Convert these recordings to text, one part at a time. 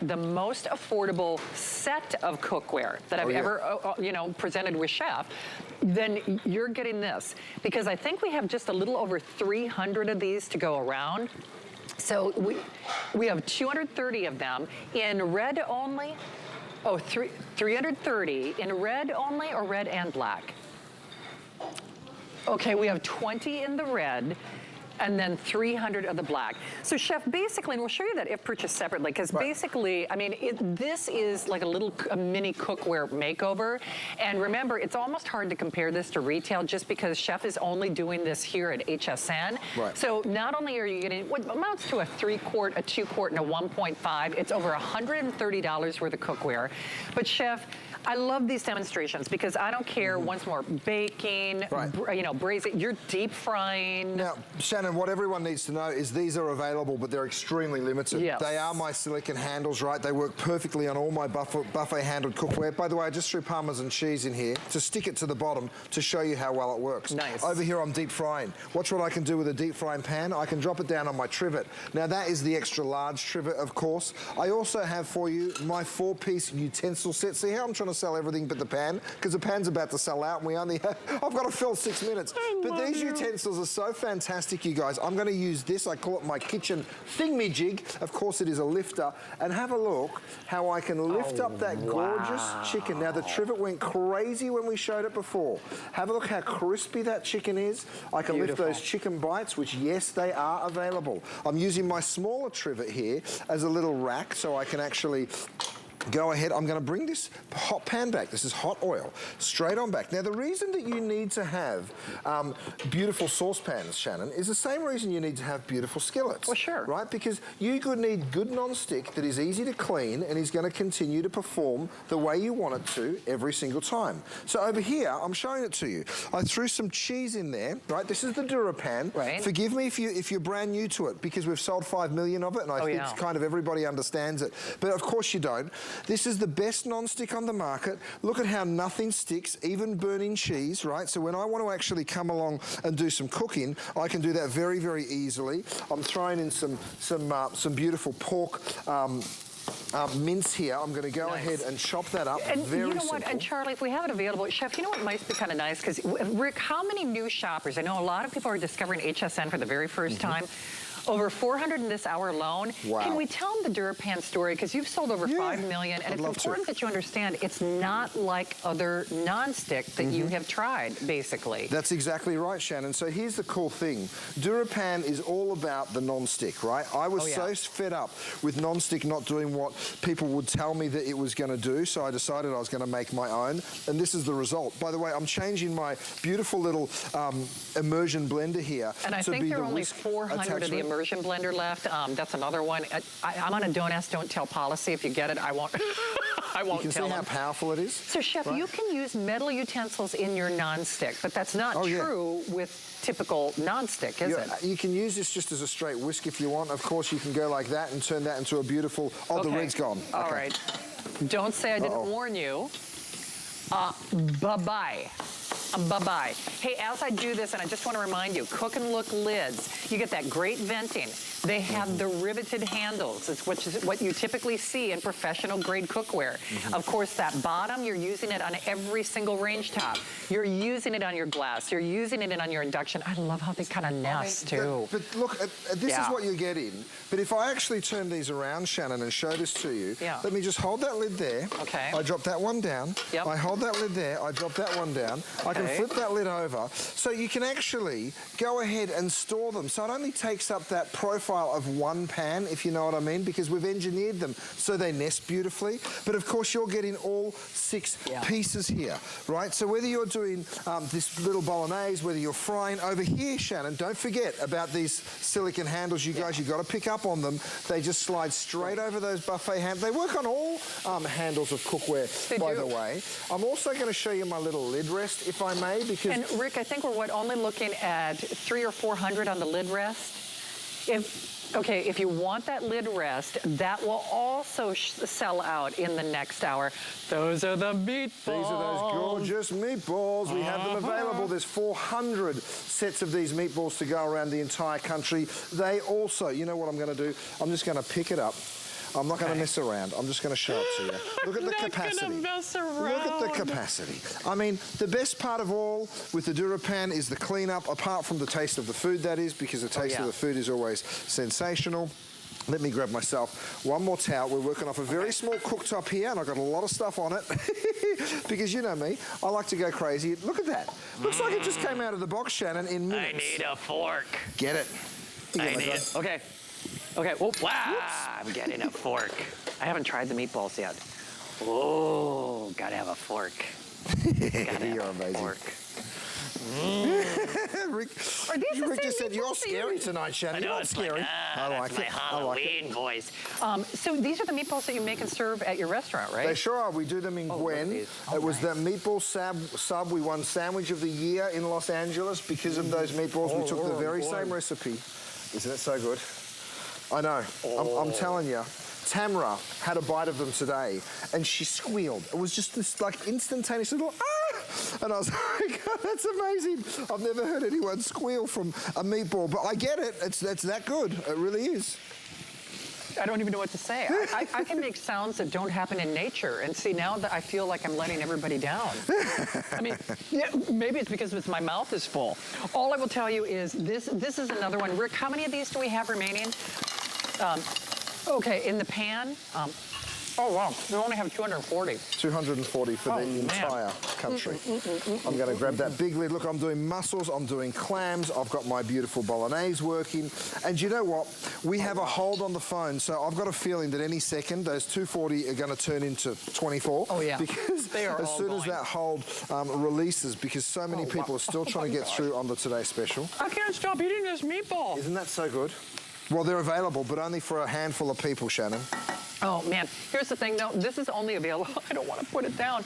the most affordable set of cookware that I've ever, presented with Chef, then you're getting this. Because I think we have just a little over 300 of these to go around. So we have 230 of them in red only. Oh, 330 in red only or red and black? Okay, we have 20 in the red, and then 300 of the black. So Chef, basically, and we'll show you that if purchased separately, because basically, I mean, this is like a mini cookware makeover. And remember, it's almost hard to compare this to retail just because Chef is only doing this here at HSN. Right. So not only are you getting what amounts to a 3-quart, a 2-quart, and a 1.5, it's over $130 worth of cookware. But Chef, I love these demonstrations because I don't care once more, baking, braising, you're deep frying. Now, Shannon, what everyone needs to know is these are available, but they're extremely limited. Yes. They are my silicone handles, right? They work perfectly on all my buffet handled cookware. By the way, I just threw Parmesan cheese in here to stick it to the bottom to show you how well it works. Nice. Over here, I'm deep frying. Watch what I can do with a deep frying pan. I can drop it down on my trivet. Now, that is the extra large trivet, of course. I also have for you my 4-piece utensil set. See how I'm trying to sell everything but the pan? Because the pan's about to sell out and we only have, I've got to fill 6 minutes. But these utensils are so fantastic, you guys. I'm going to use this. I call it my kitchen thingamajig. Of course, it is a lifter. And have a look how I can lift up that gorgeous chicken. Now, the trivet went crazy when we showed it before. Have a look how crispy that chicken is. I can lift those chicken bites, which, yes, they are available. I'm using my smaller trivet here as a little rack so I can actually go ahead. I'm going to bring this hot pan back. This is hot oil, straight on back. Now, the reason that you need to have beautiful saucepans, Shannon, is the same reason you need to have beautiful skillets. Well, sure. Right? Because you could need good non-stick that is easy to clean and is going to continue to perform the way you want it to every single time. So over here, I'm showing it to you. I threw some cheese in there, right? This is the DuraPan. Right. Forgive me if you're brand new to it, because we've sold 5 million of it, and I think kind of everybody understands it. But of course you don't. This is the best non-stick on the market. Look at how nothing sticks, even burning cheese, right? So when I want to actually come along and do some cooking, I can do that very, very easily. I'm throwing in some beautiful pork mince here. I'm going to go ahead and chop that up. And very simple. What? And Charlie, if we have it available, Chef, you know what might be kind of nice? Because Rick, how many new shoppers? I know a lot of people are discovering HSN for the very first time. Over 400 in this hour alone. Wow. Can we tell them the DuraPan story? Because you've sold over 5 million, and it's important that you understand it's not like other non-stick that you have tried, basically. That's exactly right, Shannon. So here's the cool thing. DuraPan is all about the non-stick, right? I was so fed up with non-stick not doing what people would tell me that it was going to do, so I decided I was going to make my own, and this is the result. By the way, I'm changing my beautiful little immersion blender here. And I think there are only 400 of the immersion blender left. That's another one. I'm on a don't ask, don't tell policy. If you get it, I won't. I won't tell them. You can see how powerful it is. So, Chef, you can use metal utensils in your non-stick, but that's not true with typical non-stick, is it? You can use this just as a straight whisk if you want. Of course, you can go like that and turn that into a beautiful. Oh, the red's gone. All right. Don't say I didn't warn you. Bye-bye. Bye-bye. Hey, as I do this, and I just want to remind you, Cook and Look lids, you get that great venting. They have the riveted handles. It's what you typically see in professional grade cookware. Of course, that bottom, you're using it on every single range top. You're using it on your glass. You're using it on your induction. I love how they kind of nest, too. But look, this is what you're getting. But if I actually turn these around, Shannon, and show this to you, let me just hold that lid there. Okay. I drop that one down. Yep. I hold that lid there. I drop that one down. I can flip that lid over. So you can actually go ahead and store them. So it only takes up that profile of one pan, if you know what I mean, because we've engineered them so they nest beautifully. But of course, you're getting all 6 pieces here, right? So whether you're doing this little bolognese, whether you're frying over here, Shannon, don't forget about these silicone handles, you guys. You've got to pick up on them. They just slide straight over those buffet handles. They work on all handles of cookware, by the way. I'm also going to show you my little lid rest, if I may, because... And Rick, I think we're only looking at 300 or 400 on the lid rest. If you want that lid rest, that will also sell out in the next hour. Those are the meatballs. These are those gorgeous meatballs. We have them available. There's 400 sets of these meatballs to go around the entire country. They also, you know what I'm going to do? I'm just going to pick it up. I'm not going to mess around. I'm just going to show it to you. Look at the capacity. I'm not gonna mess around. Look at the capacity. I mean, the best part of all with the DuraPan is the cleanup, apart from the taste of the food, that is, because the taste of the food is always sensational. Let me grab myself one more towel. We're working off a very small cooktop here, and I've got a lot of stuff on it. Because you know me, I like to go crazy. Look at that. Looks like it just came out of the box, Shannon, in minutes. I need a fork. Get it. Okay. Okay. Oh, wow. I'm getting a fork. I haven't tried the meatballs yet. Oh, gotta have a fork. You're amazing. Fork. Rick, Are these the Rick same just said, you're meatballs that scary tonight, Shannon. You're not scary. I like it. My Halloween voice. So these are the meatballs that you make and serve at your restaurant, right? They sure are. We do them in Gwen. It was the meatball sub. We won Sandwich of the Year in Los Angeles because of those meatballs. We took the very same recipe. Isn't it so good? I know. I'm telling you. Tamra had a bite of them today, and she squealed. It was just this like instantaneous little ah, and I was like, oh, that's amazing. I've never heard anyone squeal from a meatball, but I get it. It's that good. It really is. I don't even know what to say. I can make sounds that don't happen in nature, and see, now that I feel like I'm letting everybody down. I mean, yeah, maybe it's because my mouth is full. All I will tell you is this is another one. Rick, how many of these do we have remaining? Okay, in the pan. Oh, wow, we only have 240. 240 for the entire country. I'm going to grab that big lid. Look, I'm doing mussels, I'm doing clams, I've got my beautiful bolognese working. And you know what? We have a hold on the phone, so I've got a feeling that any second, those 240 are going to turn into 24. Oh, yeah. Because they are as soon as that hold releases, because so many people are still trying to get through on the Today Special. I can't stop eating this meatball. Isn't that so good? Well, they're available, but only for a handful of people, Shannon. Oh, man. Here's the thing, though. This is only available. I don't want to put it down.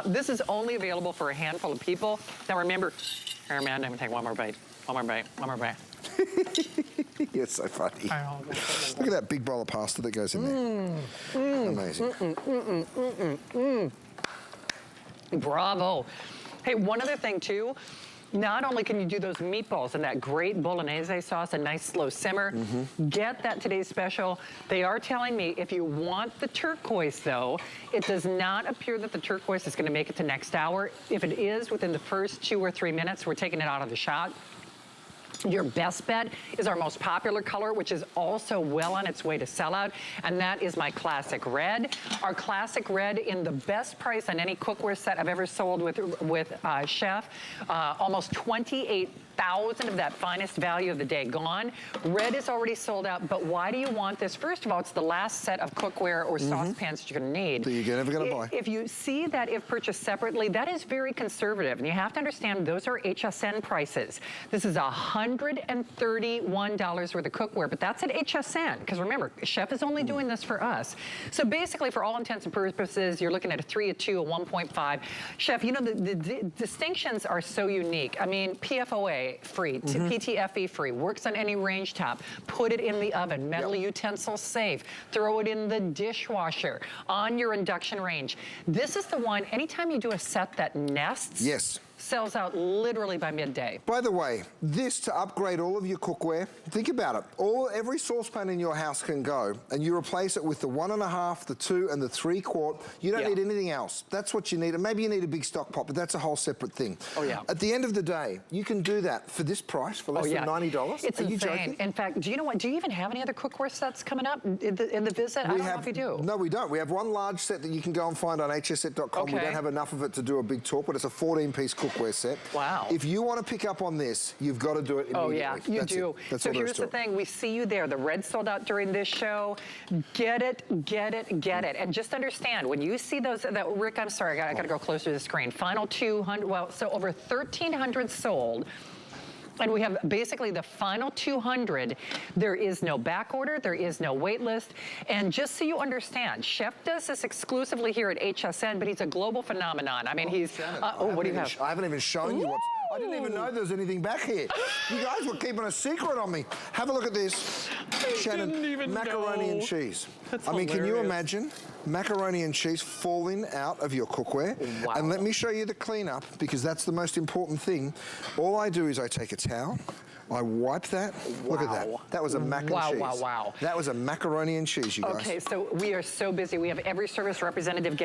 This is only available for a handful of people. Now, remember, here, Amanda, I'm going to take one more bite. One more bite. One more bite. You're so funny. Look at that big bowl of pasta that goes in there. Amazing. Bravo. Hey, one other thing, too. Not only can you do those meatballs and that great bolognese sauce, a nice slow simmer, get that Today's Special. They are telling me if you want the turquoise, though, it does not appear that the turquoise is going to make it to next hour. If it is within the first 2 or 3 minutes, we're taking it out of the shot. Your best bet is our most popular color, which is also well on its way to sell out, and that is my classic red. Our classic red in the best price on any cookware set I've ever sold with Chef. Almost 28,000 of that finest value of the day gone. Red is already sold out, but why do you want this? First of all, it's the last set of cookware or saucepans that you're gonna need. That you're never gonna buy. If you see that if purchased separately, that is very conservative, and you have to understand those are HSN prices. This is $131 worth of cookware, but that's at HSN, because remember, Chef is only doing this for us. So basically, for all intents and purposes, you're looking at a 3, a 2, a 1.5. Chef, you know, the distinctions are so unique. I mean, PFOA free, PTFE free, works on any range top, put it in the oven, metal utensil safe, throw it in the dishwasher, on your induction range. This is the one, anytime you do a set that nests, sells out literally by midday. By the way, this to upgrade all of your cookware, think about it. Every saucepan in your house can go, and you replace it with the 1.5, the 2, and the 3 quart. You don't need anything else. That's what you need. And maybe you need a big stock pot, but that's a whole separate thing. At the end of the day, you can do that for this price, for less than $90. It's insane. You joking? In fact, do you know what? Do you even have any other cookware sets coming up in the visit? I don't know if you do. No, we don't. We have one large set that you can go and find on hsset.com. We don't have enough of it to do a big talk, but it's a 14-piece cookware set. Wow. If you want to pick up on this, you've got to do it immediately. Oh, yeah, you do. So here's the thing. We see you there. The red sold out during this show. Get it, get it, get it. And just understand, when you see those, Rick, I'm sorry, I got to go closer to the screen. Final 200, well, so over 1,300 sold. And we have basically the final 200. There is no back order. There is no wait list. And just so you understand, Chef does this exclusively here at HSN, but he's a global phenomenon. I mean, he's, what do you have? I haven't even shown you what's, I didn't even know there was anything back here. You guys were keeping a secret on me. Have a look at this. Shannon, macaroni and cheese. That's I mean, hilarious. can you imagine macaroni and cheese falling out of your cookware? Wow. And let me show you the cleanup, because that's the most important thing. All I do is I take a towel, I wipe that. Look at that. That was a mac and cheese. Wow. That was a macaroni and cheese, you guys. Okay, so we are so busy. We have every service representative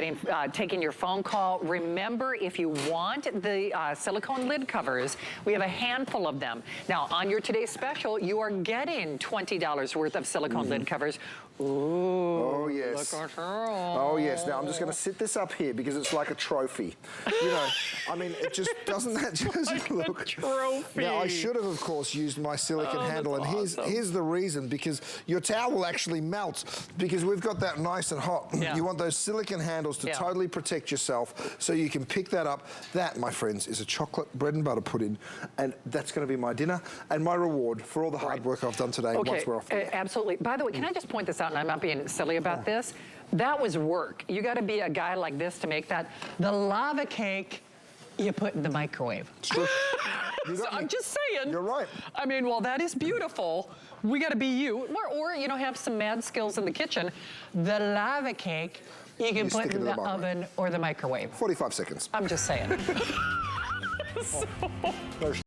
taking your phone call. Remember, if you want the silicone lid covers, we have a handful of them. Now, on your today's special, you are getting $20 worth of silicone lid covers. Ooh, oh yes. Look at her. Oh yes. Now I'm just going to sit this up here because it's like a trophy. You know, I mean, it just doesn't that just like look? A trophy. Now I should have, of course, used my silicone handle, and here's the reason: because your towel will actually melt because we've got that nice and hot. Yeah. You want those silicone handles to totally protect yourself, so you can pick that up. That, my friends, is a chocolate bread and butter pudding, and that's going to be my dinner and my reward for all the hard work I've done today. Once we're off the air. Absolutely. By the way, can I just point this out, and I'm not being silly about this? That was work. You got to be a guy like this to make that. The lava cake, you put in the microwave. It's true. So I'm just saying. You're right. I mean, well, that is beautiful. We got to be you, or you know, have some mad skills in the kitchen. The lava cake, you can put in the oven or the microwave. 45 seconds. I'm just saying.